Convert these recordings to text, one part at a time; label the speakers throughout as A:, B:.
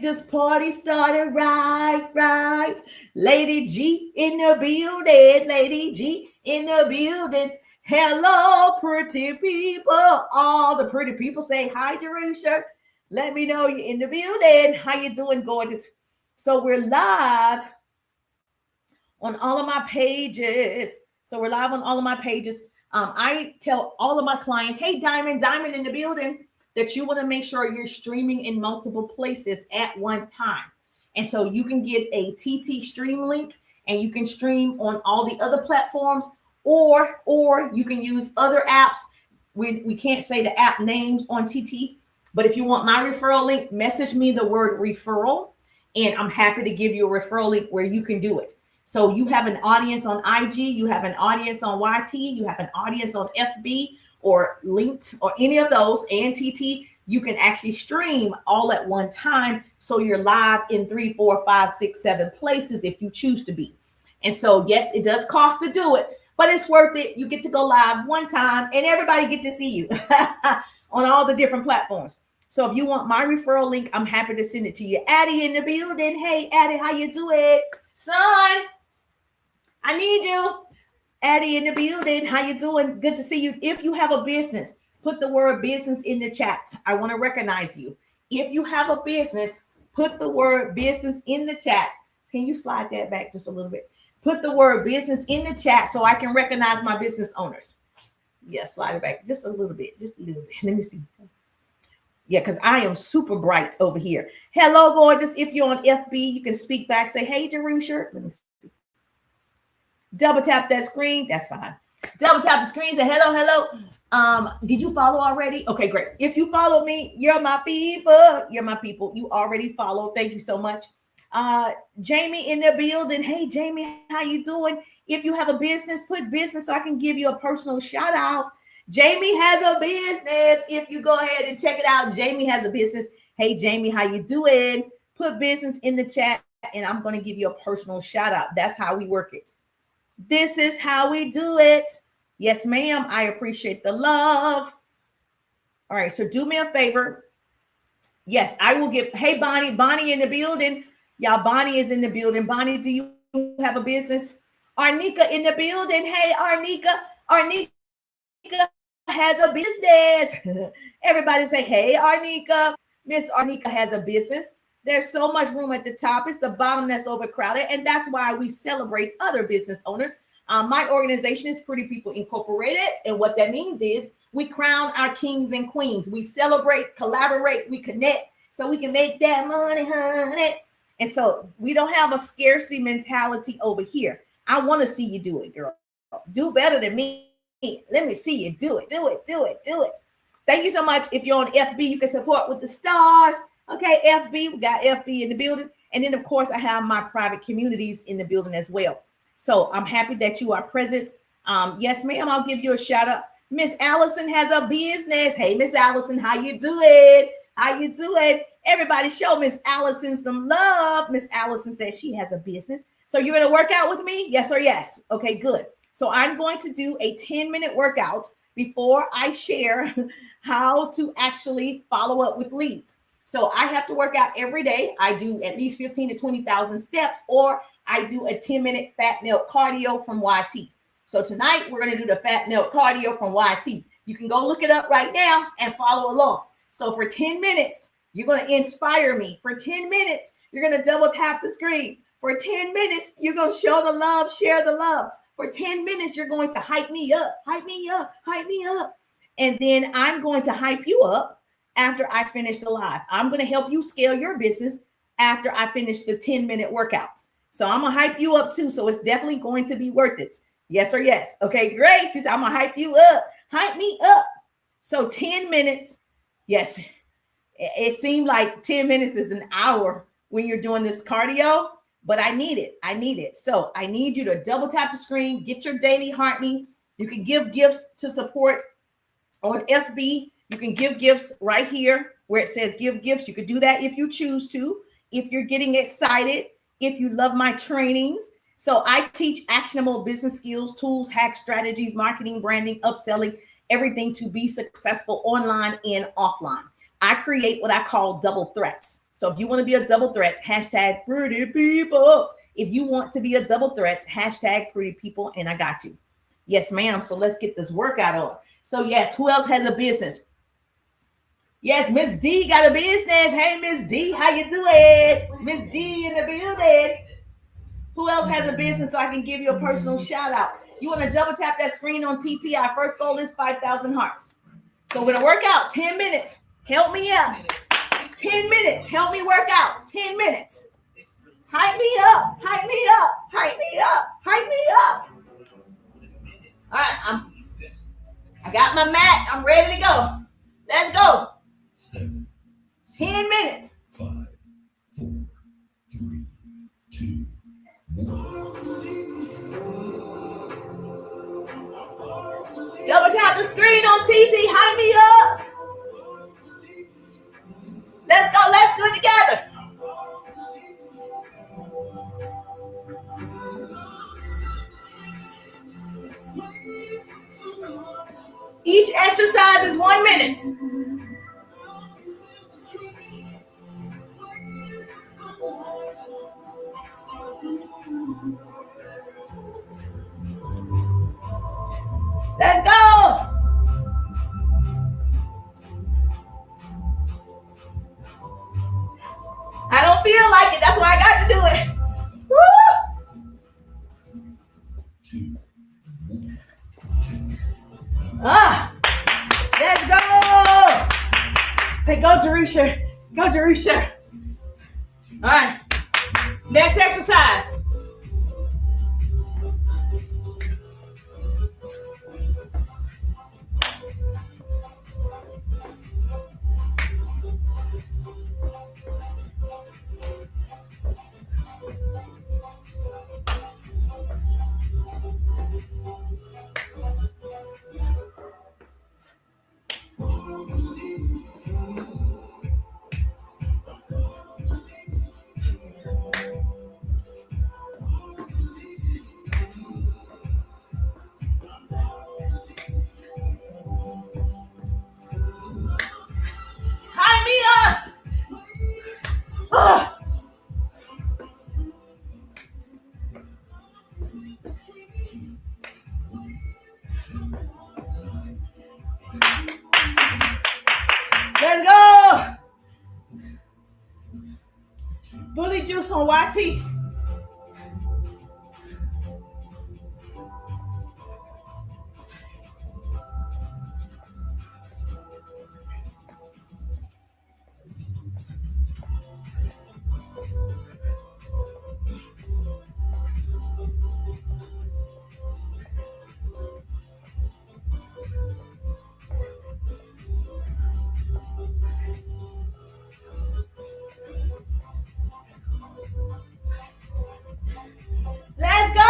A: this party started right. Lady G in the building. Lady G in the building. Hello, pretty people. All the pretty people say hi, Jerusha. Let me know you're in the building. How you doing, gorgeous? So we're live on all of my pages. So we're live on all of my pages. I tell all of my clients, hey, Diamond in the building, that you want to make sure you're streaming in multiple places at one time. And so you can get a TT stream link and you can stream on all the other platforms, or you can use other apps. We can't say the app names on TT, but if you want my referral link, message me the word referral, and I'm happy to give you a referral link where you can do it. So you have an audience on IG, you have an audience on YT, you have an audience on FB or Linked or any of those, and TT, you can actually stream all at one time. So you're live in 3, 4, 5, 6, 7 places if you choose to be. And so, yes, it does cost to do it, but it's worth it. You get to go live one time and everybody get to see you on all the different platforms. So if you want my referral link, I'm happy to send it to you. Addie in the building. Hey, Addie, how you doing? Son, I need you. Addie in the building. How you doing? Good to see you. If you have a business, put the word business in the chat. I want to recognize you. If you have a business, put the word business in the chat. Can you slide that back just a little bit? Put the word business in the chat so I can recognize my business owners. Yeah, slide it back just a little bit. Just a little bit. Let me see. Yeah, because I am super bright over here. Hello, gorgeous. If you're on FB, you can speak back. Say, hey, Jerusha. Let me see. Double tap that screen. That's fine. Double tap the screen. Say hello. Did you follow already? Okay, great. If you follow me, you're my people. You're my people. You already follow. Thank you so much. Jamie in the building. Hey, Jamie, how you doing? If you have a business, put business so I can give you a personal shout out. Jamie has a business. If you go ahead and check it out, Jamie has a business. Hey, Jamie, how you doing? Put business in the chat and I'm going to give you a personal shout out. That's how we work it. This is how we do it. Yes, ma'am. I appreciate the love. All right. So do me a favor. Yes, I will give. Hey, Bonnie in the building. Y'all, Bonnie is in the building. Bonnie, do you have a business? Arnika in the building. Hey, Arnika has a business. Everybody say, hey, Arnika. Miss Arnika has a business. There's so much room at the top. It's the bottom that's overcrowded. And that's why we celebrate other business owners. My organization is Pretty People Incorporated. And what that means is we crown our kings and queens. We celebrate, collaborate, we connect so we can make that money, honey. And so we don't have a scarcity mentality over here. I want to see you do it, girl. Do better than me. Let me see you do it. Thank you so much. If you're on FB, you can support with the stars. Okay, FB, we got FB in the building. And then, of course, I have my private communities in the building as well. So I'm happy that you are present. Yes, ma'am, I'll give you a shout out. Miss Allison has a business. Hey, Miss Allison, how you doing? How you doing? Everybody show Miss Allison some love. Miss Allison says she has a business. So you're going to work out with me? Yes or yes? Okay, good. So I'm going to do a 10-minute workout before I share how to actually follow up with leads. So I have to work out every day. I do at least 15 to 20,000 steps, or I do a 10-minute fat melt cardio from YT. So tonight we're going to do the fat melt cardio from YT. You can go look it up right now and follow along. So for 10 minutes, you're going to inspire me. For 10 minutes, you're going to double tap the screen. For 10 minutes, you're going to show the love, share the love. For 10 minutes, you're going to hype me up. And then I'm going to hype you up after I finish the live. I'm going to help you scale your business after I finish the 10-minute workout. So I'm going to hype you up too. So it's definitely going to be worth it. Yes or yes? Okay, great. She said, I'm going to hype you up. Hype me up. So 10 minutes. Yes. It seemed like 10 minutes is an hour when you're doing this cardio, but I need it. So I need you to double tap the screen, get your daily HeartMe. You can give gifts to support on FB. You can give gifts right here where it says give gifts. You could do that if you choose to, if you're getting excited, if you love my trainings. So I teach actionable business skills, tools, hacks, strategies, marketing, branding, upselling, everything to be successful online and offline. I create what I call double threats. So if you want to be a double threat, hashtag pretty people. If you want to be a double threat, hashtag pretty people, and I got you. Yes, ma'am. So let's get this workout on. So yes, who else has a business? Yes, Miss D got a business. Hey, Miss D, how you doing? Miss D in the building. Who else has a business so I can give you a personal shout out? You want to double tap that screen on TT. Our first goal is 5,000 hearts. So we're going to work out 10 minutes. Help me out. 10 minutes. Help me work out. 10 minutes. Hype me up. Hype me up. Hype me up. Hype me up. All right. I got my mat. I'm ready to go. Let's go. 7, 10 minutes. 5, 4, 3, 2, 1. Double tap the screen on TT. Hype me up. Let's go. Let's do it together. Each exercise is 1 minute. Let's go. I don't feel like it. That's why I got to do it. Woo! Let's go. Say go, Jerusha. Go, Jerusha. All right. Next exercise. Let's go. Bully juice on YT. Let's go.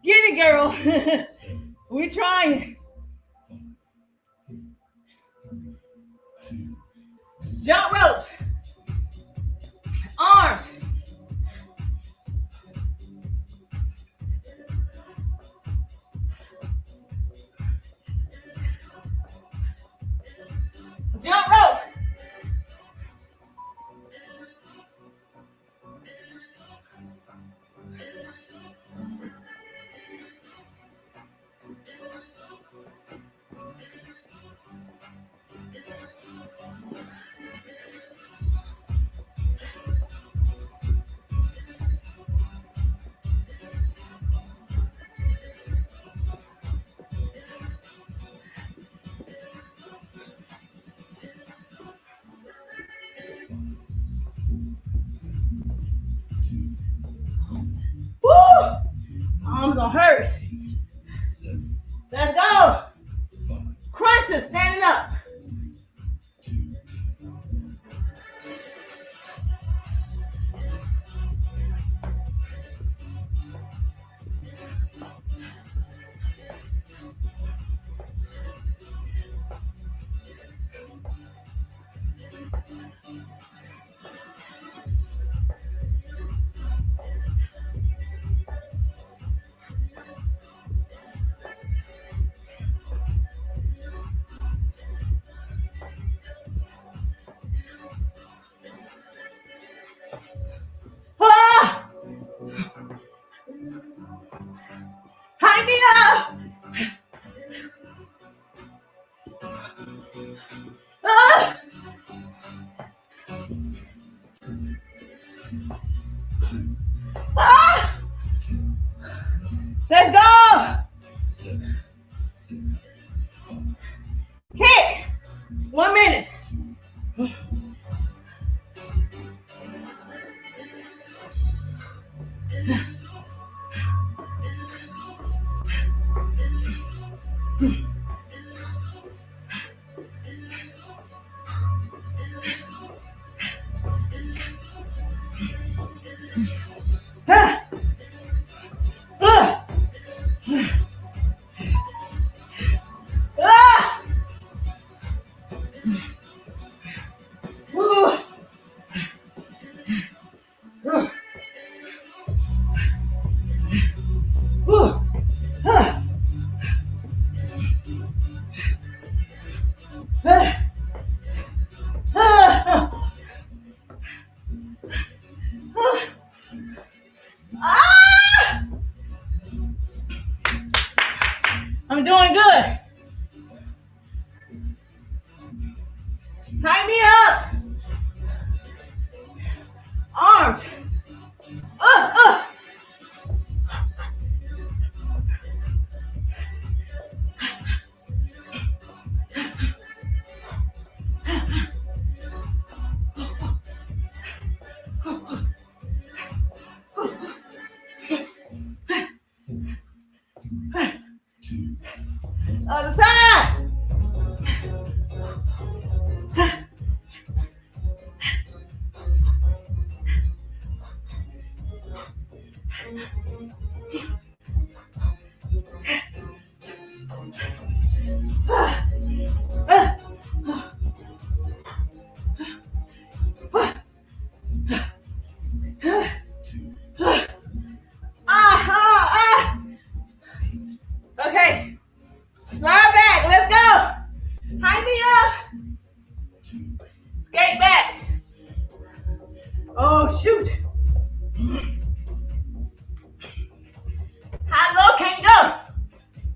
A: Get it, girl. We're trying. Jump ropes. Arms. Jump rope. Arms don't hurt. Let's go. Crunches, standing up. Ah! Let's go. Kick. 1 minute. I'm doing good. Tie me up. Arms. Other side. Okay. Slide back. Let's go. Tie me up. Skate back. Oh, shoot. How low can you go?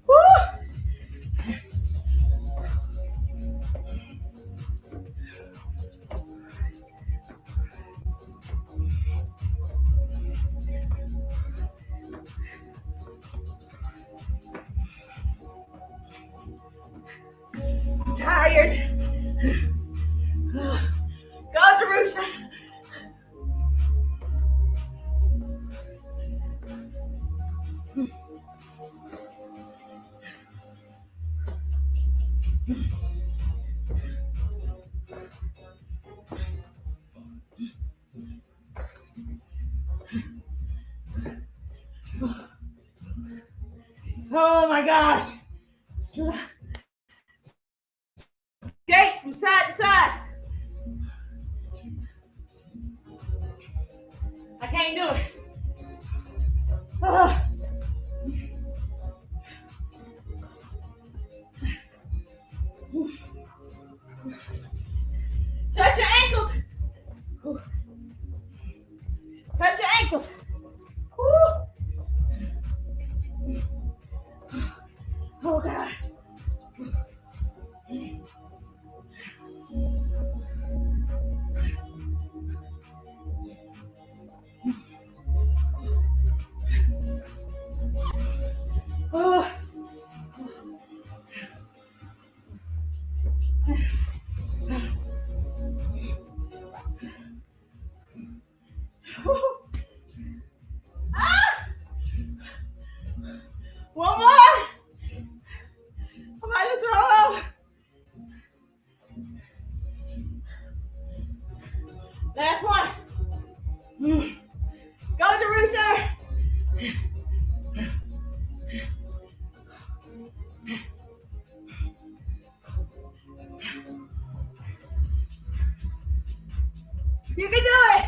A: Woo. I'm tired. Go, Jerusha. Oh my gosh. Skate from side to side. I can't do it. Touch your ankles. Touch your ankles. Oh God. Oh. Ah. One more. I'm about to throw up. Last one. Go, Jerusha. You can do it.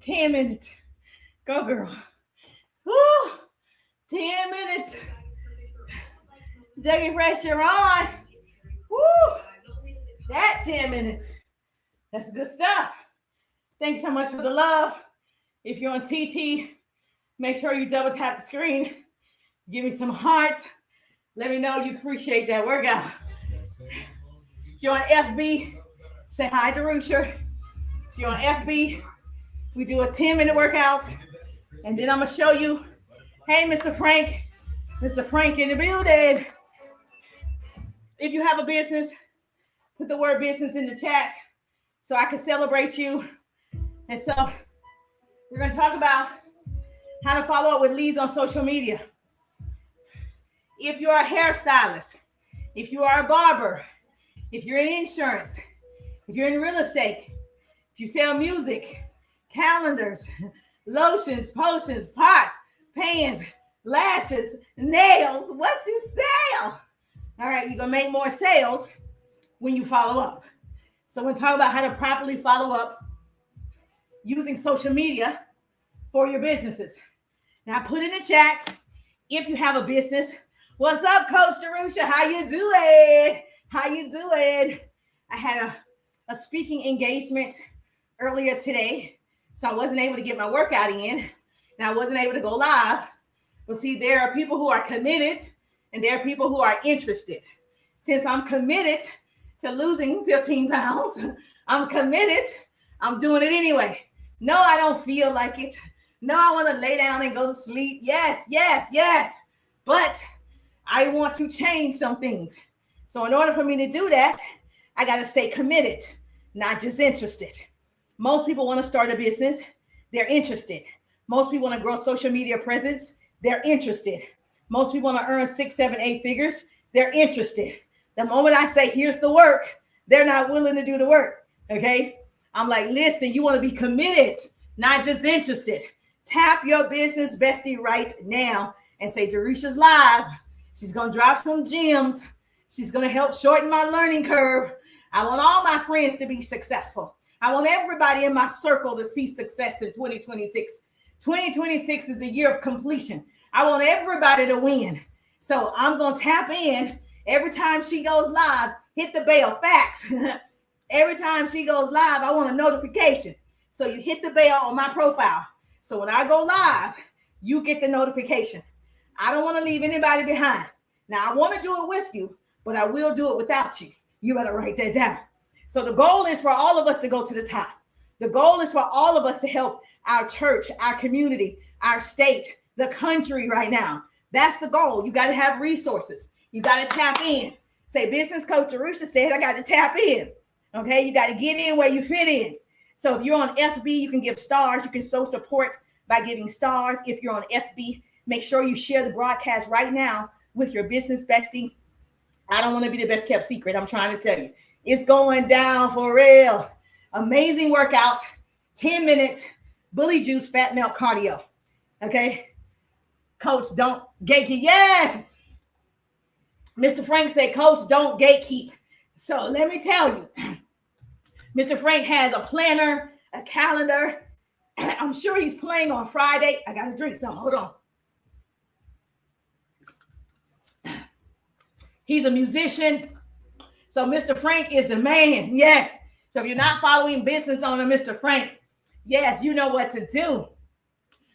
A: 10 minutes. Go, girl. Woo. 10 minutes. Dougie Fresh, you're on. Woo. That 10 minutes. That's good stuff. Thanks so much for the love. If you're on TT, make sure you double tap the screen. Give me some hearts. Let me know you appreciate that workout. If you're on FB, say hi to Rusha. If you're on FB, we do a 10-minute workout. And then I'm going to show you, hey, Mr. Frank. Mr. Frank in the building. If you have a business, put the word business in the chat so I can celebrate you. And so we're going to talk about how to follow up with leads on social media. If you're a hairstylist, if you are a barber, if you're in insurance, if you're in real estate, if you sell music, calendars, lotions, potions, pots, pans, lashes, nails, what you sell. All right, you're going to make more sales when you follow up. So we're talking about how to properly follow up using social media for your businesses. Now put in the chat if you have a business. What's up, Coach Darusha? How you doing? How you doing? I had a speaking engagement earlier today, so I wasn't able to get my workout in, and I wasn't able to go live. But see, there are people who are committed, and there are people who are interested. Since I'm committed to losing 15 pounds, I'm committed. I'm doing it anyway. No, I don't feel like it. No, I want to lay down and go to sleep. Yes, yes, yes. But I want to change some things. So in order for me to do that, I got to stay committed, not just interested. Most people want to start a business. They're interested. Most people want to grow social media presence. They're interested. Most people want to earn 6, 7, 8 figures. They're interested. The moment I say, here's the work, they're not willing to do the work. Okay. I'm like, listen, you want to be committed, not just interested. Tap your business bestie right now and say, Darusha's live. She's going to drop some gems. She's going to help shorten my learning curve. I want all my friends to be successful. I want everybody in my circle to see success in 2026. 2026 is the year of completion. I want everybody to win. So I'm going to tap in every time she goes live, hit the bell. Facts. Every time she goes live, I want a notification. So you hit the bell on my profile. So when I go live, you get the notification. I don't want to leave anybody behind. Now, I want to do it with you, but I will do it without you. You better write that down. So the goal is for all of us to go to the top. The goal is for all of us to help our church, our community, our state, the country right now. That's the goal. You got to have resources. You got to tap in. Say, Business Coach Darusha said, I got to tap in. Okay, you got to get in where you fit in. So if you're on FB, you can give stars. You can show support by giving stars. If you're on FB, make sure you share the broadcast right now with your business bestie. I don't want to be the best kept secret. I'm trying to tell you. It's going down for real. Amazing workout. 10 minutes. Bully juice, fat melt cardio. Okay. Coach, don't gatekeep. Yes. Mr. Frank said, Coach, don't gatekeep. So let me tell you, Mr. Frank has a planner, a calendar. I'm sure he's playing on Friday. I got to drink something. Hold on. He's a musician. So Mr. Frank is the man. Yes. So if you're not following business owner, Mr. Frank, yes, you know what to do.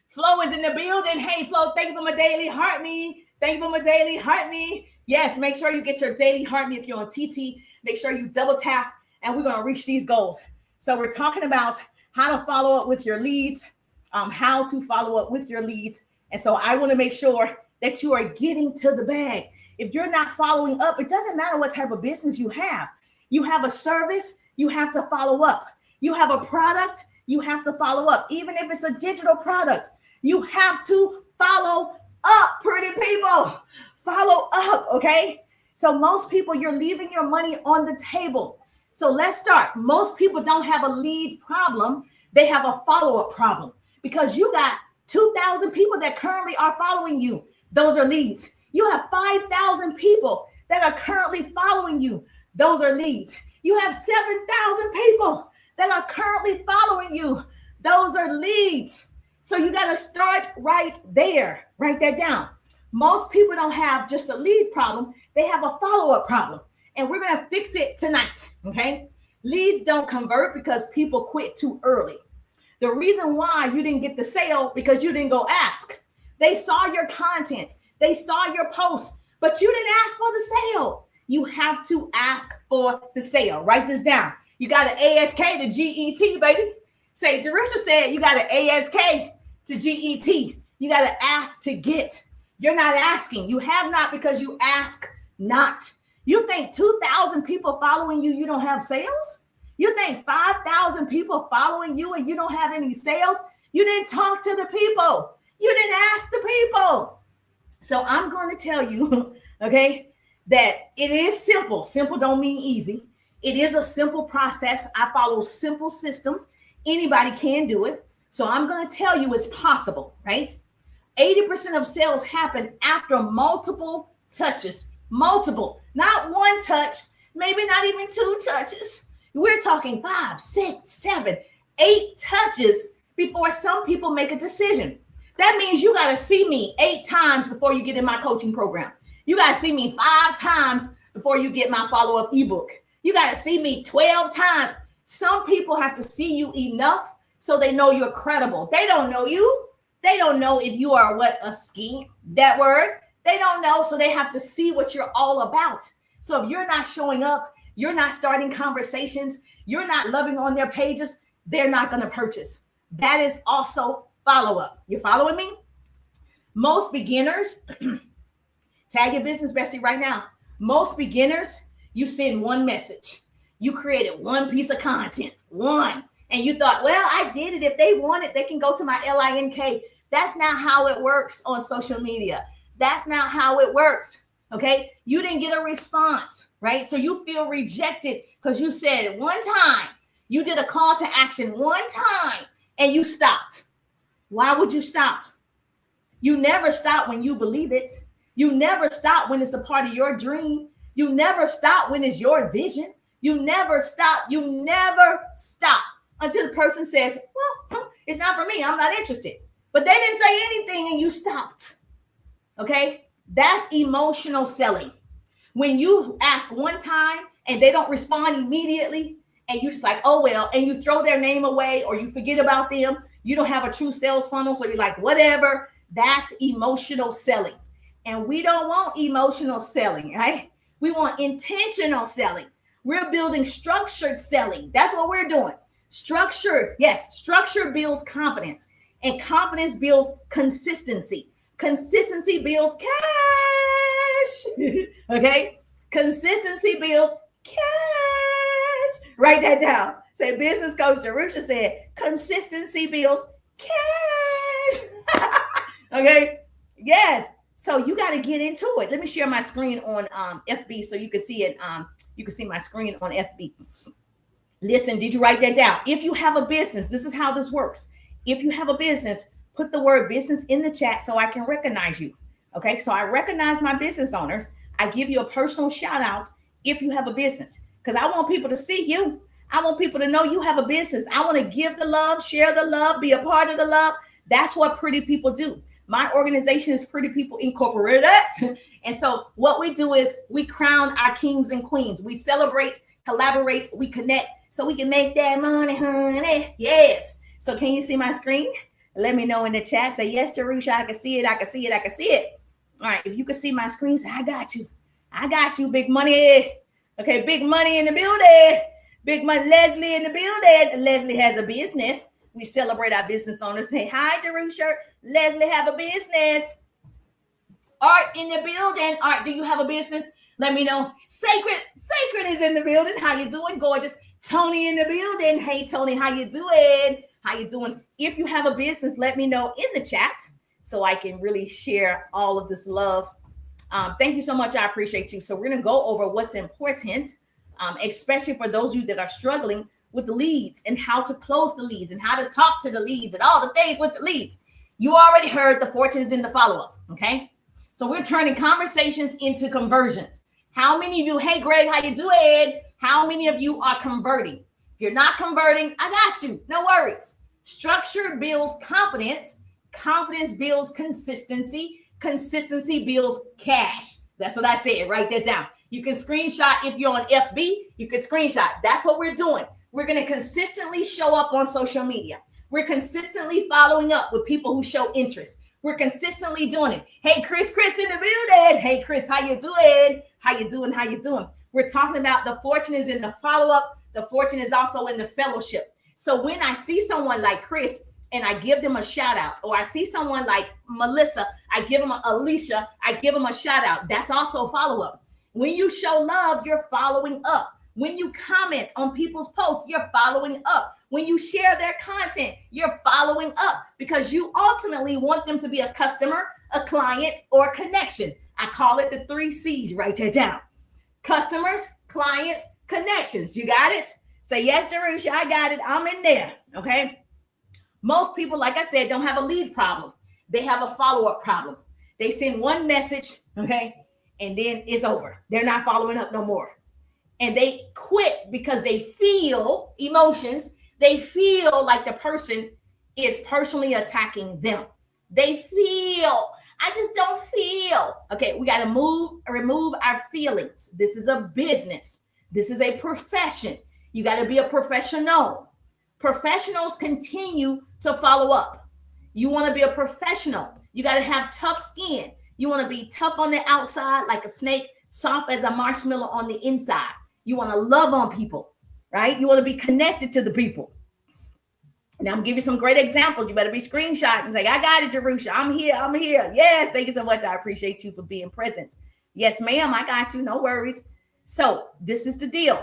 A: Flo is in the building. Hey, Flo, thank you for my daily heart me. Thank you for my daily heart me. Yes, make sure you get your daily heart me if you're on TT. Make sure you double tap, and we're going to reach these goals. So we're talking about how to follow up with your leads, how to follow up with your leads. And so I want to make sure that you are getting to the bag. If you're not following up, it doesn't matter what type of business you have. You have a service, you have to follow up. You have a product, you have to follow up. Even if it's a digital product, you have to follow up, pretty people. Follow up, okay? So most people, you're leaving your money on the table. So let's start. Most people don't have a lead problem. They have a follow-up problem because you got 2,000 people that currently are following you. Those are leads. You have 5,000 people that are currently following you. Those are leads. You have 7,000 only following you. Those are leads. So you got to start right there. Write that down. Most people don't have just a lead problem. They have a follow-up problem. And we're going to fix it tonight. Okay. Leads don't convert because people quit too early. The reason why you didn't get the sale because you didn't go ask. They saw your content. They saw your post, but you didn't ask for the sale. You have to ask for the sale. Write this down. You got an ASK to GET, baby. Say, Jerusha said you got an ASK to GET. You got to ask to get. You're not asking. You have not because you ask not. You think 2,000 people following you, you don't have sales? You think 5,000 people following you and you don't have any sales? You didn't talk to the people. You didn't ask the people. So I'm going to tell you, okay, that it is simple. Simple don't mean easy. It is a simple process. I follow simple systems. Anybody can do it. So I'm going to tell you it's possible, right? 80% of sales happen after multiple touches. Multiple, not one touch, maybe not even 2 touches. We're talking 5, 6, 7, 8 touches before some people make a decision. That means you got to see me 8 times before you get in my coaching program. You got to see me 5 times before you get my follow-up ebook. You got to see me 12 times. Some people have to see you enough so they know you're credible. They don't know you. They don't know if you are what a scheme, that word. They don't know, so they have to see what you're all about. So if you're not showing up, you're not starting conversations, you're not loving on their pages, they're not going to purchase. That is also follow-up. You following me? Most beginners, tag your business bestie right now. Most beginners, you send one message. You created one piece of content, one. And you thought, well, I did it. If they want it, they can go to my LINK. That's not how it works on social media. That's not how it works. Okay. You didn't get a response, right? So you feel rejected because you said one time, you did a call to action one time and you stopped. Why would you stop? You never stop when you believe it. You never stop when it's a part of your dream. You never stop when it's your vision. You never stop. You never stop until the person says, well, it's not for me. I'm not interested. But they didn't say anything and you stopped. Okay, that's emotional selling. When you ask one time and they don't respond immediately and you just like, oh, well, and you throw their name away or you forget about them, you don't have a true sales funnel. So you're like, whatever, that's emotional selling. And we don't want emotional selling, right? We want intentional selling. We're building structured selling. That's what we're doing. Structure, yes, structure builds confidence and confidence builds consistency. Consistency builds cash. Okay. Consistency builds cash. Write that down. Say, business coach Jerusha said, consistency builds cash. Okay. Yes. So you got to get into it. Let me share my screen on FB so you can see it. You can see my screen on FB. Listen, did you write that down? If you have a business, this is how this works. If you have a business, put the word business in the chat so I can recognize you. Okay, so I recognize my business owners. I give you a personal shout out if you have a business because I want people to see you. I want people to know you have a business. I want to give the love, share the love, be a part of the love. That's what Pretty People do. My organization is Pretty People Incorporated. And so what we do is we crown our kings and queens. We celebrate, collaborate, we connect so we can make that money, honey. Yes. So can you see my screen? Let me know in the chat. Say, yes, Jerusha, I can see it. I can see it. I can see it. All right. If you can see my screen, say, I got you. I got you, big money. Okay. Big money in the building. Big money. Leslie in the building. Leslie has a business. We celebrate our business owners. Say, hi, Jerusha. Leslie have a business. Art in the building. Art, do you have a business? Let me know. Sacred is in the building. How you doing, gorgeous? Tony in the building. Hey, Tony, how you doing? How you doing? If you have a business, let me know in the chat so I can really share all of this love. Thank you so much. I appreciate you. So we're going to go over what's important, especially for those of you that are struggling with the leads and how to close the leads and how to talk to the leads and all the things with the leads. You already heard the fortune is in the follow-up. Okay. So we're turning conversations into conversions. How many of you, hey, Greg, how you doing? How many of you are converting? If you're not converting, I got you. No worries. Structure builds confidence. Confidence builds consistency. Consistency builds cash. That's what I said. Write that down. You can screenshot if you're on FB. You can screenshot. That's what we're doing. We're going to consistently show up on social media. We're consistently following up with people who show interest. We're consistently doing it. Hey, Chris in the building. Hey, Chris, how you doing? How you doing? How you doing? We're talking about the fortune is in the follow-up. The fortune is also in the fellowship. So when I see someone like Chris and I give them a shout out, or I see someone like Melissa, I give them Alicia, I give them a shout out. That's also follow-up. When you show love, you're following up. When you comment on people's posts, you're following up. When you share their content, you're following up because you ultimately want them to be a customer, a client, or a connection. I call it the 3 C's. Write that down. Customers, clients, connections. You got it? Say, yes, Jerusha, I got it. I'm in there. Okay. Most people, like I said, don't have a lead problem. They have a follow-up problem. They send one message, okay, and then it's over. They're not following up no more. And they quit because they feel emotions. They feel like the person is personally attacking them. They feel, I just don't feel. Okay, we got to remove our feelings. This is a business. This is a profession. You got to be a professional. Professionals continue to follow up. You want to be a professional. You got to have tough skin. You want to be tough on the outside like a snake, soft as a marshmallow on the inside. You want to love on people, right? You want to be connected to the people. Now I'm giving you some great examples. You better be screenshotting and say, I got it, Jerusha. I'm here. Yes, thank you so much. I appreciate you for being present. Yes, ma'am, I got you. No worries. So this is the deal.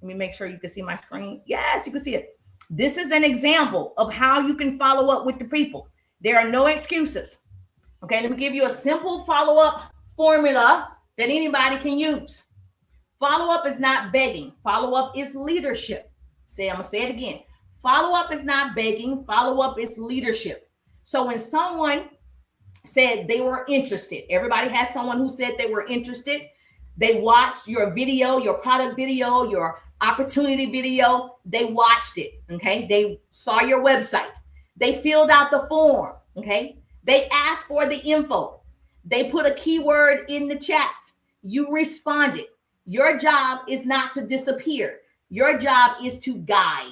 A: Let me make sure you can see my screen. Yes, you can see it. This is an example of how you can follow up with the people. There are no excuses. Okay, let me give you a simple follow-up formula that anybody can use. Follow-up is not begging. Follow-up is leadership. I'm going to say it again. Follow-up is not begging. Follow-up is leadership. So when someone said they were interested, everybody has someone who said they were interested. They watched your video, your product video, your opportunity video. They watched it, okay? They saw your website. They filled out the form, okay? They asked for the info. They put a keyword in the chat. You responded. Your job is not to disappear. Your job is to guide.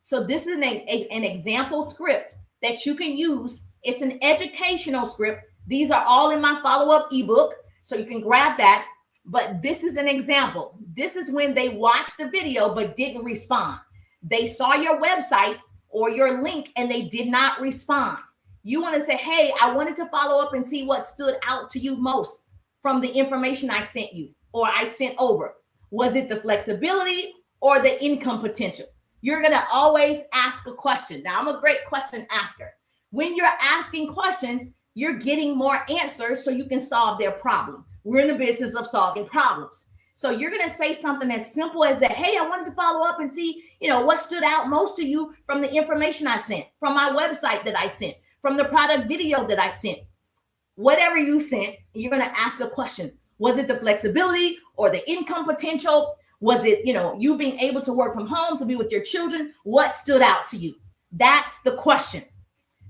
A: So this is an example script that you can use. It's an educational script. These are all in my follow-up ebook, so you can grab that. But this is an example. This is when they watched the video but didn't respond. They saw your website or your link and they did not respond. You want to say, hey, I wanted to follow up and see what stood out to you most from the information I sent you or I sent over. Was it the flexibility or the income potential? You're going to always ask a question. Now, I'm a great question asker. When you're asking questions, you're getting more answers so you can solve their problem. We're in the business of solving problems. So you're going to say something as simple as that. Hey, I wanted to follow up and see, what stood out most to you from the information I sent, from my website that I sent, from the product video that I sent. Whatever you sent, you're going to ask a question. Was it the flexibility or the income potential? Was it, you being able to work from home, to be with your children? What stood out to you? That's the question.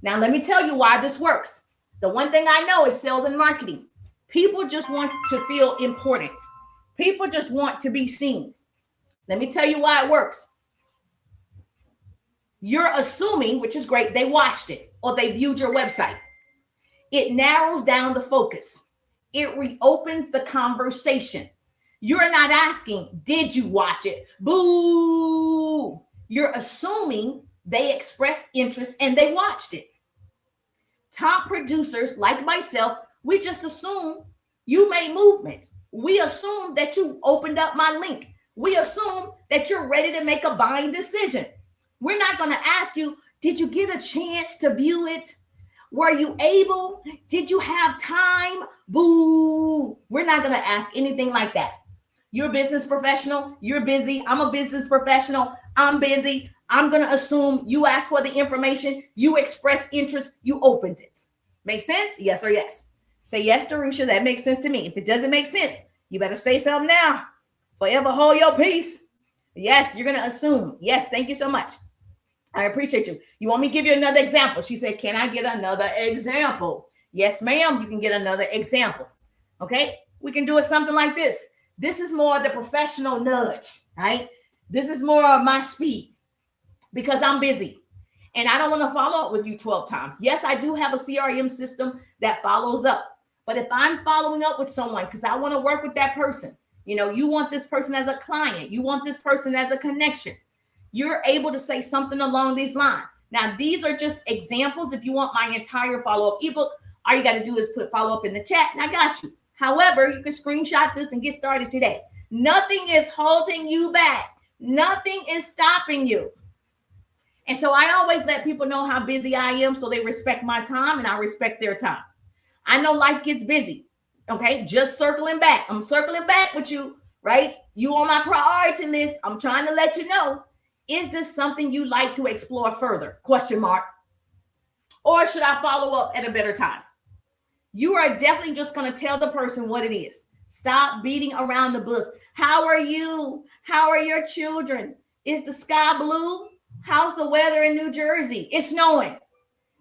A: Now, let me tell you why this works. The one thing I know is sales and marketing. People just want to feel important. People just want to be seen. Let me tell you why it works. You're assuming, which is great, they watched it or they viewed your website. It narrows down the focus. It reopens the conversation. You're not asking, did you watch it? Boo! You're assuming they expressed interest and they watched it. Top producers like myself, we just assume you made movement. We assume that you opened up my link. We assume that you're ready to make a buying decision. We're not going to ask you, did you get a chance to view it? Were you able? Did you have time? Boo! We're not going to ask anything like that. You're a business professional. You're busy. I'm a business professional. I'm busy. I'm going to assume you asked for the information. You expressed interest. You opened it. Make sense? Yes or yes? Say yes, Jerusha. That makes sense to me. If it doesn't make sense, you better say something now. Forever hold your peace. Yes, you're going to assume. Yes, thank you so much. I appreciate you. You want me to give you another example? She said, can I get another example? Yes, ma'am, you can get another example. Okay, we can do it something like this. This is more the professional nudge, right? This is more of my speed because I'm busy and I don't want to follow up with you 12 times. Yes, I do have a CRM system that follows up. But if I'm following up with someone because I want to work with that person, you want this person as a client, you want this person as a connection, you're able to say something along these lines. Now, these are just examples. If you want my entire follow-up ebook, all you got to do is put follow-up in the chat and I got you. However, you can screenshot this and get started today. Nothing is holding you back. Nothing is stopping you. And so I always let people know how busy I am so they respect my time and I respect their time. I know life gets busy. Okay, just circling back. I'm circling back with you, right? You on my priority list. I'm trying to let you know. Is this something you like to explore further? Question mark. Or should I follow up at a better time? You are definitely just going to tell the person what it is. Stop beating around the bush. How are you? How are your children? Is the sky blue? How's the weather in New Jersey? It's snowing.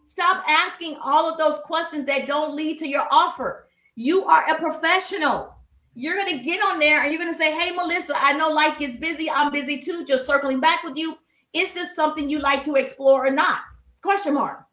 A: Stop asking all of those questions that don't lead to your offer. You are a professional. You're going to get on there and you're going to say, hey, Melissa, I know life gets busy. I'm busy too. Just circling back with you. Is this something you like to explore or not? Question mark.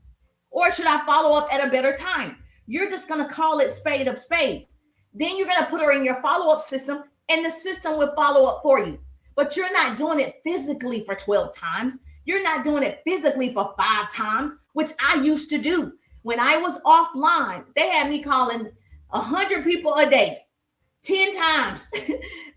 A: Or should I follow up at a better time? You're just going to call it spade of spades. Then you're going to put her in your follow-up system and the system will follow up for you. But you're not doing it physically for 12 times. You're not doing it physically for 5 times, which I used to do. When I was offline, they had me calling 100 people a day, 10 times.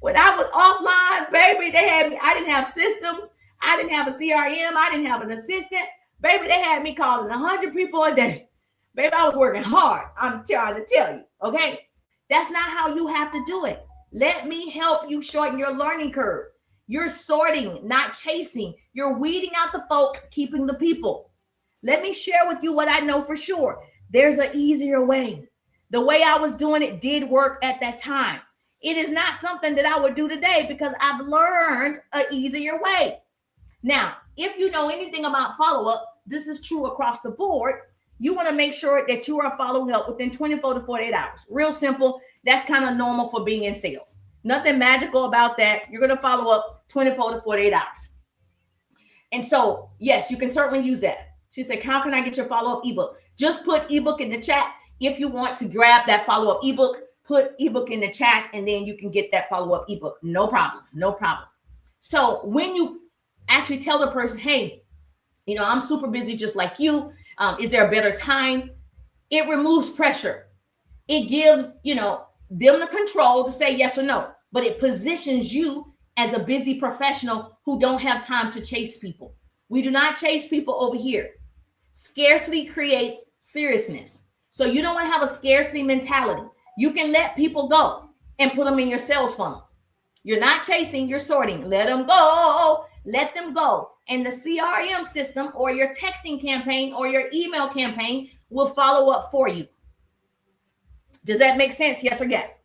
A: When I was offline, baby, they had me. I didn't have systems. I didn't have a CRM. I didn't have an assistant. Baby, they had me calling 100 people a day. Baby, I was working hard. I'm trying to tell you, okay? That's not how you have to do it. Let me help you shorten your learning curve. You're sorting, not chasing. You're weeding out the folk, keeping the people. Let me share with you what I know for sure. There's an easier way. The way I was doing it did work at that time. It is not something that I would do today because I've learned an easier way. Now, if you know anything about follow-up, this is true across the board. You want to make sure that you are following up within 24 to 48 hours. Real simple. That's kind of normal for being in sales. Nothing magical about that. You're going to follow up 24 to 48 hours. And so, yes, you can certainly use that. She said, how can I get your follow-up ebook? Just put ebook in the chat. If you want to grab that follow-up ebook, put ebook in the chat and then you can get that follow-up ebook. No problem. No problem. So when you actually tell the person, hey, I'm super busy just like you. Is there a better time? It removes pressure. It gives, them the control to say yes or no, but it positions you as a busy professional who don't have time to chase people. We do not chase people over here. Scarcity creates seriousness. So you don't want to have a scarcity mentality. You can let people go and put them in your sales funnel. You're not chasing, you're sorting. Let them go. Let them go. And the CRM system or your texting campaign or your email campaign will follow up for you. Does that make sense? Yes or yes?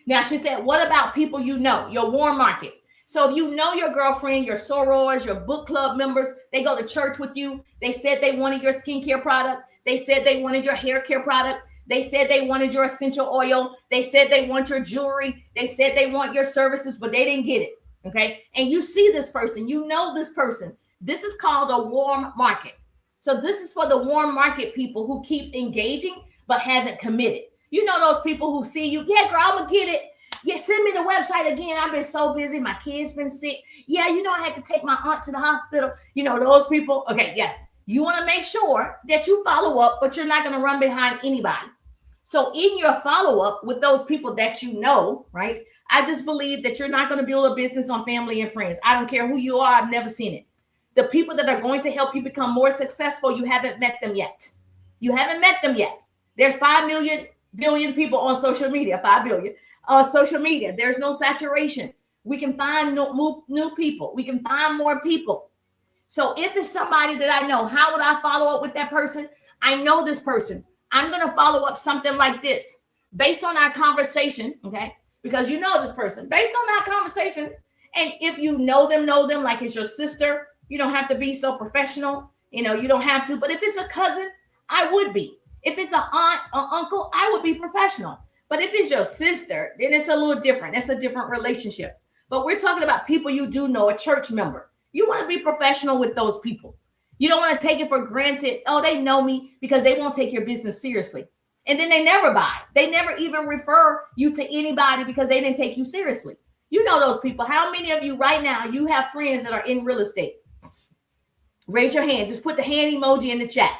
A: Now, she said, what about people your warm markets? So if you know your girlfriend, your sorors, your book club members, they go to church with you. They said they wanted your skincare product. They said they wanted your hair care product. They said they wanted your essential oil. They said they want your jewelry. They said they want your services, but they didn't get it. Okay. And you see this person, this person. This is called a warm market. So this is for the warm market people who keep engaging, but hasn't committed. Those people who see you. Yeah, girl, I'm going to get it. Yeah, send me the website again. I've been so busy. My kid's been sick. Yeah, I had to take my aunt to the hospital. Those people. Okay, yes. You want to make sure that you follow up, but you're not going to run behind anybody. So in your follow-up with those people that right? I just believe that you're not going to build a business on family and friends. I don't care who you are. I've never seen it. The people that are going to help you become more successful, you haven't met them yet. You haven't met them yet. There's 5 billion people on social media, 5 billion on social media. There's no saturation. We can find new people. We can find more people. So if it's somebody that I know, how would I follow up with that person? I know this person. I'm going to follow up something like this based on our conversation. Okay. Because this person based on our conversation And if you know them like it's your sister, you don't have to be so professional. You know, you don't have to. But if it's a cousin, I would be. If it's an aunt or uncle, I would be professional. But if it's your sister, then it's a little different. It's a different relationship. But we're talking about people you do know, a church member. You want to be professional with those people. You don't want to take it for granted. Oh, they know me, because they won't take your business seriously. And then they never buy. They never even refer you to anybody because they didn't take you seriously. You know those people. How many of you right now, you have friends that are in real estate? Raise your hand. Just put the hand emoji in the chat.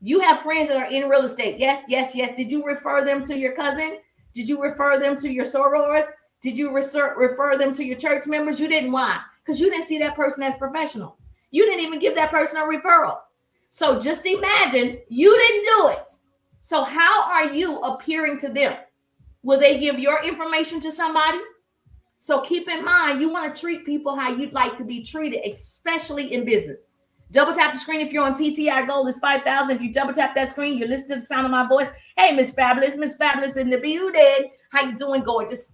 A: You have friends that are in real estate. Yes, yes, yes. Did you refer them to your cousin? Did you refer them to your sorors? Did you refer them to your church members? You didn't. Why? Because you didn't see that person as professional. You didn't even give that person a referral. So just imagine you didn't do it. So how are you appearing to them? Will they give your information to somebody? So keep in mind, you want to treat people how you'd like to be treated, especially in business. Double tap the screen if you're on TT. Our goal is 5,000. If you double tap that screen, you're listening to the sound of my voice. Hey, Miss Fabulous in the building. How you doing, gorgeous?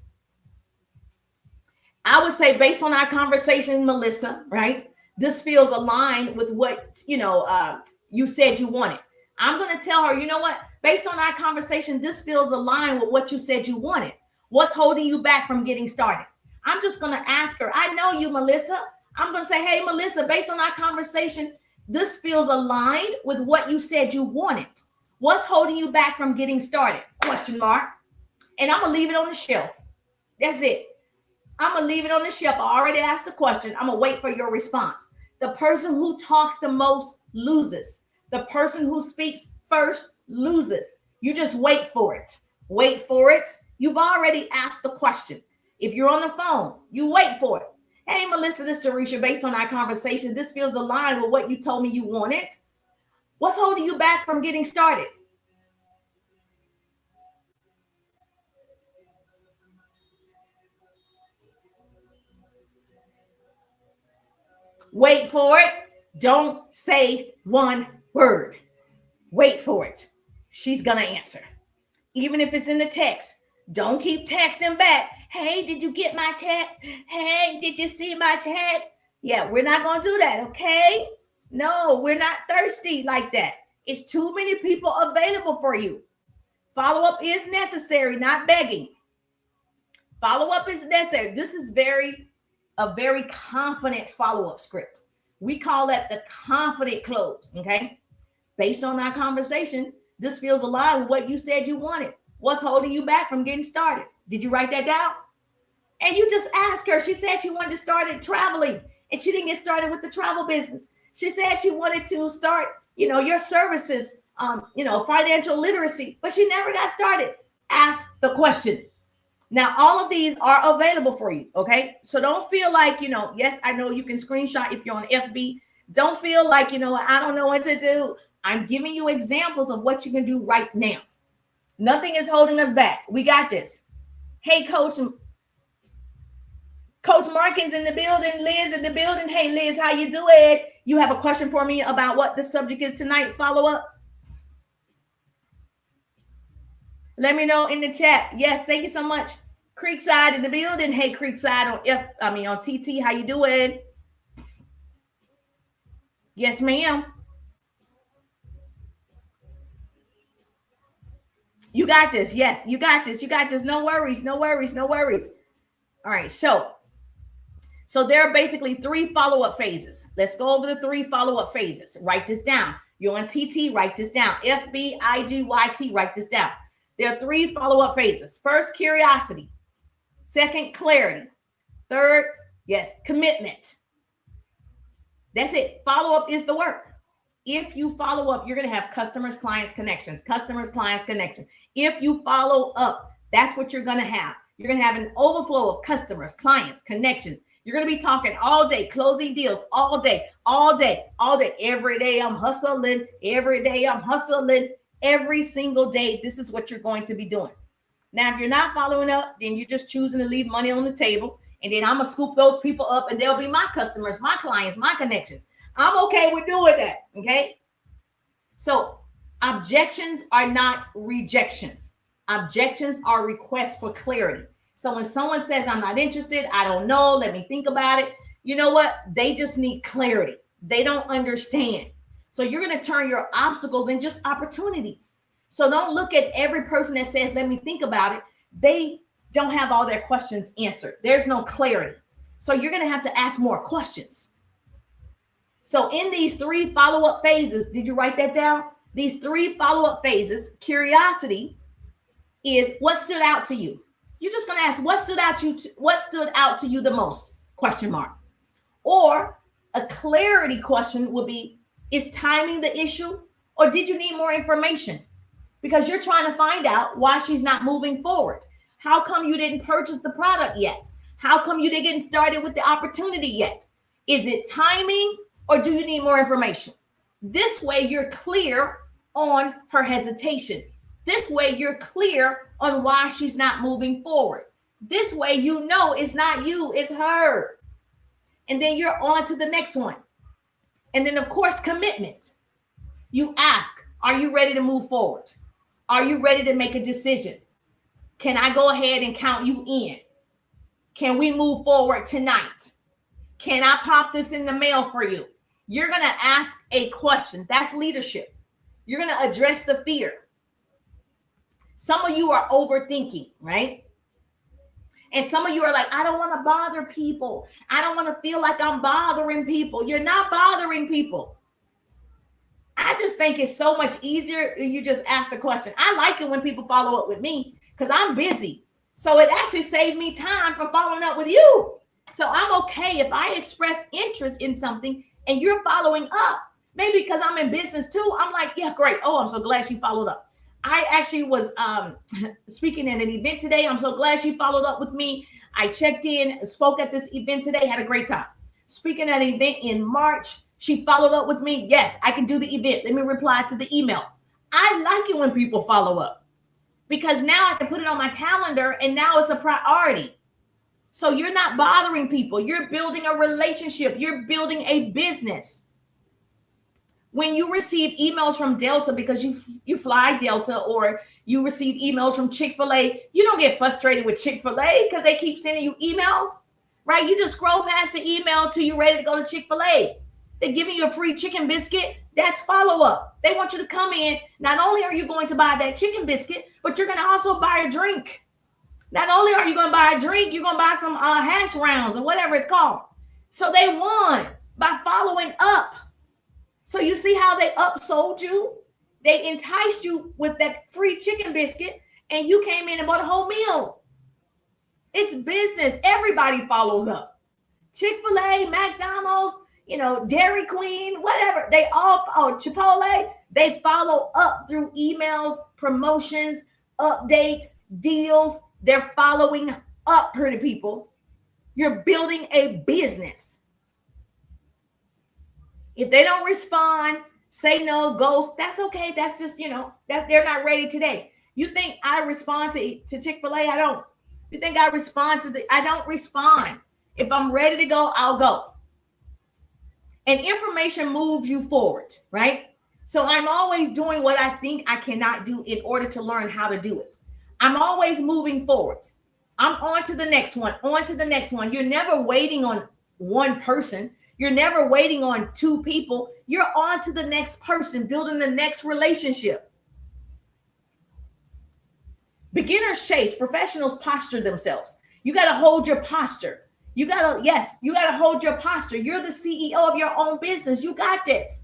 A: I would say, based on our conversation, Melissa, right? This feels aligned with what, you said you wanted. I'm going to tell her, you know what? Based on our conversation, this feels aligned with what you said you wanted. What's holding you back from getting started? I'm just going to ask her. I know you, Melissa. I'm going to say, hey, Melissa, based on our conversation, this feels aligned with what you said you wanted. What's holding you back from getting started? Question mark. And I'm going to leave it on the shelf. That's it. I'm going to leave it on the shelf. I already asked the question. I'm going to wait for your response. The person who talks the most loses. The person who speaks first loses. You just wait for it. Wait for it. You've already asked the question. If you're on the phone, you wait for it. Hey, Melissa, this is Tarisha. Based on our conversation, this feels aligned with what you told me you wanted. What's holding you back from getting started? Wait for it. Don't say one word. Wait for it. She's going to answer. Even if it's in the text, don't keep texting back. Hey, did you get my text? Hey, did you see my text? Yeah, we're not going to do that, okay? No, we're not thirsty like that. It's too many people available for you. Follow-up is necessary, not begging. Follow-up is necessary. This is a very confident follow-up script. We call that the confident close, okay? Based on our conversation, this feels aligned with what you said you wanted. What's holding you back from getting started? Did you write that down? And you just asked her. She said she wanted to start traveling, and she didn't get started with the travel business. She said she wanted to start, your services, financial literacy, but she never got started. Ask the question. Now, all of these are available for you, okay? So don't feel like, yes, I know you can screenshot if you're on FB. Don't feel like, I don't know what to do. I'm giving you examples of what you can do right now. Nothing is holding us back. We got this. Hey, Coach Markins in the building. Liz in the building. Hey, Liz, how you doing? You have a question for me about what the subject is tonight? Follow up. Let me know in the chat. Yes, thank you so much. Creekside in the building. Hey, Creekside on TT. How you doing? Yes, ma'am. You got this. Yes, you got this. You got this. No worries. No worries. No worries. All right. So there are basically 3 follow-up phases. Let's go over the 3 follow-up phases. Write this down. You're on TT. Write this down. FB, IG, YT. Write this down. There are 3 follow-up phases. First, curiosity. Second, clarity. Third, yes, commitment. That's it. Follow-up is the work. If you follow up, you're going to have customers, clients, connections. Customers, clients, connections. If you follow up, that's what you're going to have. You're going to have an overflow of customers, clients, connections. You're going to be talking all day, closing deals all day, all day, all day. Every day I'm hustling. Every day I'm hustling. Every single day, this is what you're going to be doing. Now, if you're not following up, then you're just choosing to leave money on the table. And then I'm going to scoop those people up and they'll be my customers, my clients, my connections. I'm okay with doing that. Okay. So objections are not rejections. Objections are requests for clarity. So when someone says, I'm not interested, I don't know, let me think about it, you know what? They just need clarity. They don't understand. So you're going to turn your obstacles into just opportunities. So don't look at every person that says, let me think about it. They don't have all their questions answered. There's no clarity. So you're going to have to ask more questions. So in these 3 follow-up phases, did you write that down? These 3 follow-up phases, curiosity is what stood out to you. You're just going to ask what stood out to you the most? Question mark. Or a clarity question would be, is timing the issue, or did you need more information? Because you're trying to find out why she's not moving forward. How come you didn't purchase the product yet? How come you didn't get started with the opportunity yet? Is it timing, or do you need more information? This way you're clear on her hesitation. This way you're clear on why she's not moving forward. This way you know it's not you, it's her. And then you're on to the next one. And then, of course, commitment. You ask, are you ready to move forward? Are you ready to make a decision? Can I go ahead and count you in? Can we move forward tonight? Can I pop this in the mail for you? You're going to ask a question. That's leadership. You're going to address the fear. Some of you are overthinking, right? And some of you are like, I don't want to bother people. I don't want to feel like I'm bothering people. You're not bothering people. I just think it's so much easier if you just ask the question. I like it when people follow up with me because I'm busy. So it actually saved me time from following up with you. So I'm okay if I express interest in something and you're following up. Maybe because I'm in business too. I'm like, yeah, great. Oh, I'm so glad she followed up. I actually was speaking at an event today. I'm so glad she followed up with me. I checked in, spoke at this event today, had a great time. Speaking at an event in March, she followed up with me. Yes, I can do the event. Let me reply to the email. I like it when people follow up because now I can put it on my calendar and now it's a priority. So you're not bothering people. You're building a relationship. You're building a business. When you receive emails from Delta because you fly Delta, or you receive emails from Chick-fil-A, you don't get frustrated with Chick-fil-A because they keep sending you emails, right? You just scroll past the email till you're ready to go to Chick-fil-A. They're giving you a free chicken biscuit. That's follow-up. They want you to come in. Not only are you going to buy that chicken biscuit, but you're going to also buy a drink. Not only are you going to buy a drink, you're going to buy some hash rounds or whatever it's called. So they won by following up. So you see how they upsold you? They enticed you with that free chicken biscuit and you came in and bought a whole meal. It's business. Everybody follows up. Chick-fil-A, McDonald's, Dairy Queen, whatever. They all, Chipotle, they follow up through emails, promotions, updates, deals. They're following up, pretty people. You're building a business. If they don't respond, say no, ghost, that's okay. That's just, that they're not ready today. You think I respond to Chick-fil-A? I don't. You think I respond I don't respond. If I'm ready to go, I'll go. And information moves you forward, right? So I'm always doing what I think I cannot do in order to learn how to do it. I'm always moving forward. I'm on to the next one, on to the next one. You're never waiting on one person. You're never waiting on 2 people. You're on to the next person, building the next relationship. Beginners chase, professionals posture themselves. You got to hold your posture. You got to hold your posture. You're the CEO of your own business. You got this.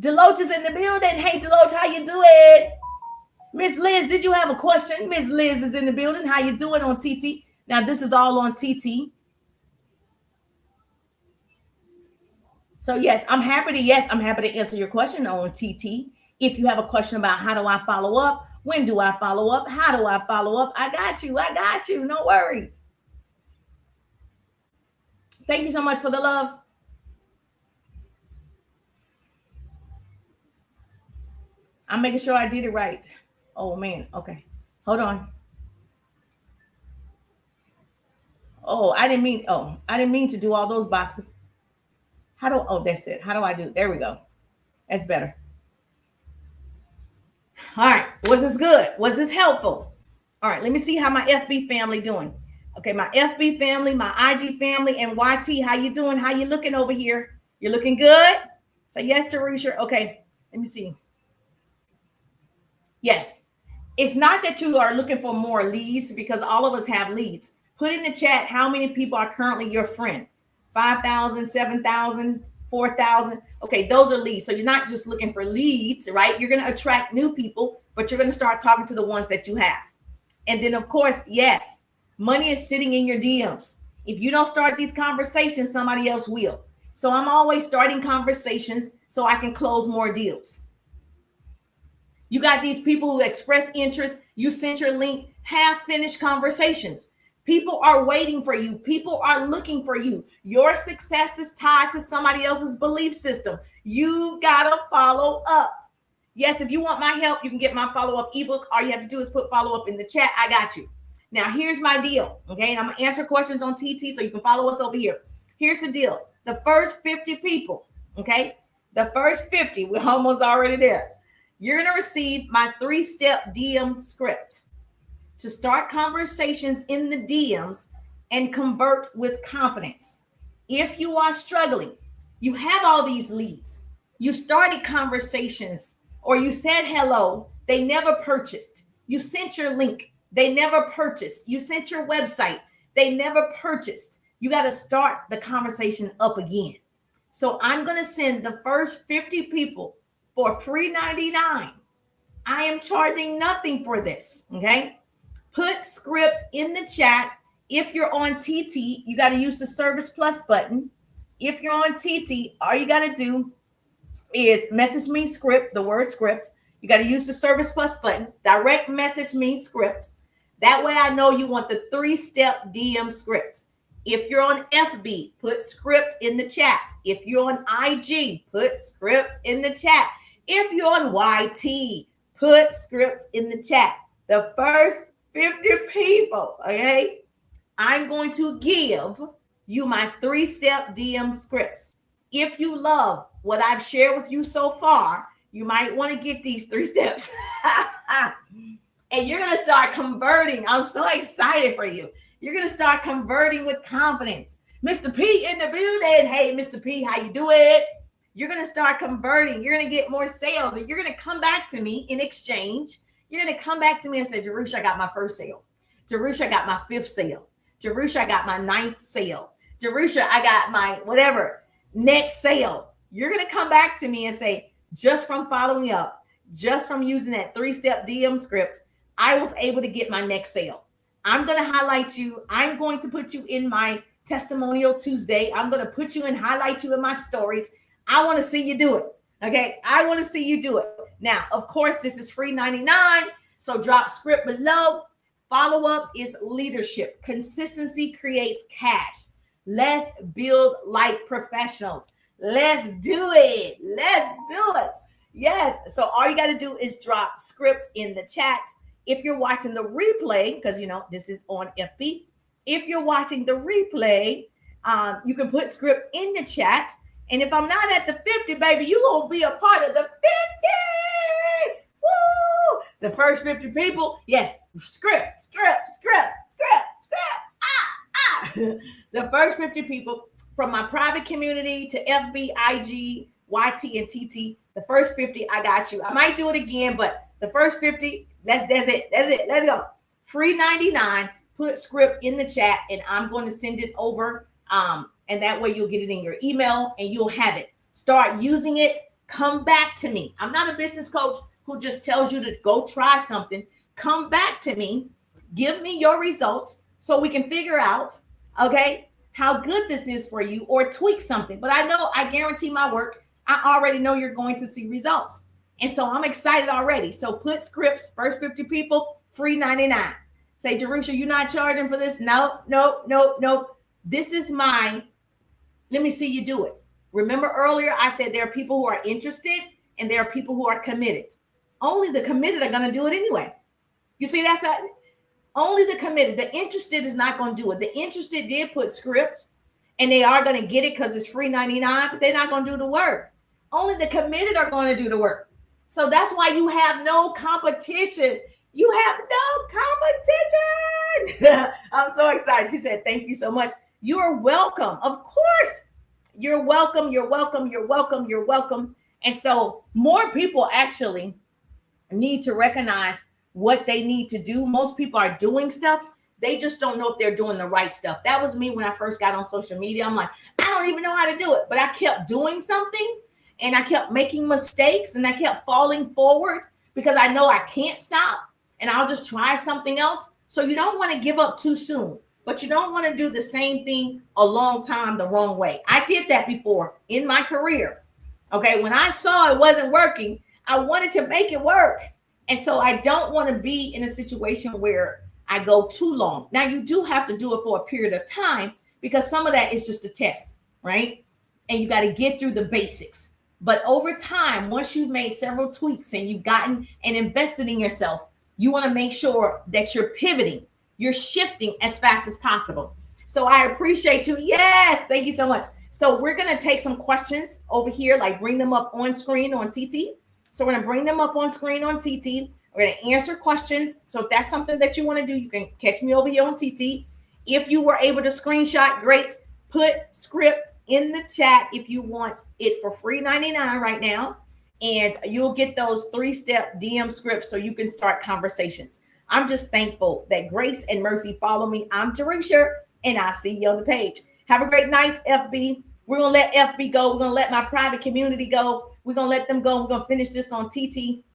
A: Deloach is in the building. Hey, Deloach, how you doing? Miss Liz, did you have a question? Miss Liz is in the building. How you doing on TT? Now, this is all on TT. So yes, I'm happy to answer your question on TT. If you have a question about how do I follow up, when do I follow up, how do I follow up, I got you. No worries. Thank you so much for the love. I'm making sure I did it right. Oh man, okay. Hold on. Oh, I didn't mean to do all those boxes. That's it. How do I do? There we go. That's better. All right. Was this good? Was this helpful? All right, let me see how my FB family doing. Okay, my FB family, my IG family, and YT, how you doing? How you looking over here? You're looking good? Say yes, Teresa. Okay, let me see. Yes. It's not that you are looking for more leads, because all of us have leads. Put in the chat how many people are currently your friend. 5,000, 7,000, 4,000. Okay, those are leads. So you're not just looking for leads, right? You're going to attract new people, but you're going to start talking to the ones that you have. And then, of course, yes, money is sitting in your DMs. If you don't start these conversations, somebody else will. So I'm always starting conversations so I can close more deals. You got these people who express interest. You sent your link, have finished conversations. People are waiting for you. People are looking for you. Your success is tied to somebody else's belief system. You got to follow up. Yes, if you want my help, you can get my follow-up ebook. All you have to do is put follow-up in the chat. I got you. Now, here's my deal, okay? And I'm going to answer questions on TT so you can follow us over here. Here's the deal. The first 50 people, okay? The first 50, we're almost already there. You're going to receive my 3-step DM script to start conversations in the DMs and convert with confidence. If you are struggling, you have all these leads, you started conversations, or you said hello, they never purchased. You sent your link, they never purchased. You sent your website, they never purchased. You got to start the conversation up again. So I'm going to send the first 50 people for free $99. I am charging nothing for this, okay? Put script in the chat. If you're on TT, you got to use the Service Plus button. If you're on TT, all you got to do is message me script, the word script. You got to use the Service Plus button. Direct message me script. That way I know you want the 3-step DM script. If you're on FB, put script in the chat. If you're on IG, put script in the chat. If you're on YT, put script in the chat. The first 50 people, okay, I'm going to give you my 3-step DM scripts. If you love what I've shared with you so far, you might want to get these 3 steps. And you're going to start converting. I'm so excited for you. You're going to start converting with confidence. Mr. P in the building. Hey, Mr. P, how you doing? You're going to start converting. You're going to get more sales, and you're going to come back to me in exchange. You're going to come back to me and say, Jerusha, I got my first sale. Jerusha, I got my 5th sale. Jerusha, I got my 9th sale. Jerusha, I got my whatever next sale. You're going to come back to me and say, just from following up, just from using that 3-step DM script, I was able to get my next sale. I'm going to highlight you. I'm going to put you in my testimonial Tuesday. I'm going to put you and highlight you in my stories. I want to see you do it. Okay. I want to see you do it. Now, of course, this is free 99. So drop script below. Follow up is leadership. Consistency creates cash. Let's build like professionals. Let's do it. Let's do it. Yes. So all you got to do is drop script in the chat. If you're watching the replay, because you know this is on FB, if you're watching the replay, you can put script in the chat. And if I'm not at the 50, baby, you're going to be a part of the 50. Woo! The first 50 people, yes, script. The first 50 people from my private community to FB, IG, YT, and TT, the first 50, I got you. I might do it again, but the first 50, that's it. Let's go. Free 99. Put script in the chat, and I'm going to send it over. And that way you'll get it in your email and you'll have it. Start using it. Come back to me. I'm not a business coach who just tells you to go try something. Come back to me. Give me your results so we can figure out, okay, how good this is for you, or tweak something. But I guarantee my work. I already know you're going to see results. And so I'm excited already. So put scripts, first 50 people, free 99. Say, Jerusha, you're not charging for this? No. This is mine. Let me see you do it. Remember earlier, I said there are people who are interested and there are people who are committed. Only the committed are going to do it anyway. You see, only the committed. The interested is not going to do it. The interested did put script and they are going to get it because it's free 99, but they're not going to do the work. Only the committed are going to do the work. So that's why you have no competition. You have no competition. I'm so excited. She said, thank you so much. You are welcome. Of course. You're welcome. You're welcome. You're welcome. You're welcome. And so more people actually need to recognize what they need to do. Most people are doing stuff. They just don't know if they're doing the right stuff. That was me when I first got on social media. I'm like, I don't even know how to do it. But I kept doing something and I kept making mistakes and I kept falling forward because I know I can't stop and I'll just try something else. So you don't want to give up too soon, but you don't want to do the same thing a long time the wrong way. I did that before in my career. Okay. When I saw it wasn't working, I wanted to make it work. And so I don't want to be in a situation where I go too long. Now, you do have to do it for a period of time because some of that is just a test, right? And you got to get through the basics. But over time, once you've made several tweaks and you've gotten and invested in yourself, you want to make sure that you're pivoting, you're shifting as fast as possible. So I appreciate you. Yes, thank you so much. So we're going to take some questions over here, like bring them up on screen on TT. So we're going to bring them up on screen on TT. We're going to answer questions. So if that's something that you want to do, you can catch me over here on TT. If you were able to screenshot, great. Put script in the chat if you want it for free 99 right now. And you'll get those 3-step DM scripts so you can start conversations. I'm just thankful that grace and mercy follow me. I'm Jerusha, and I'll see you on the page. Have a great night, FB. We're going to let FB go. We're going to let my private community go. We're going to let them go. We're going to finish this on TT.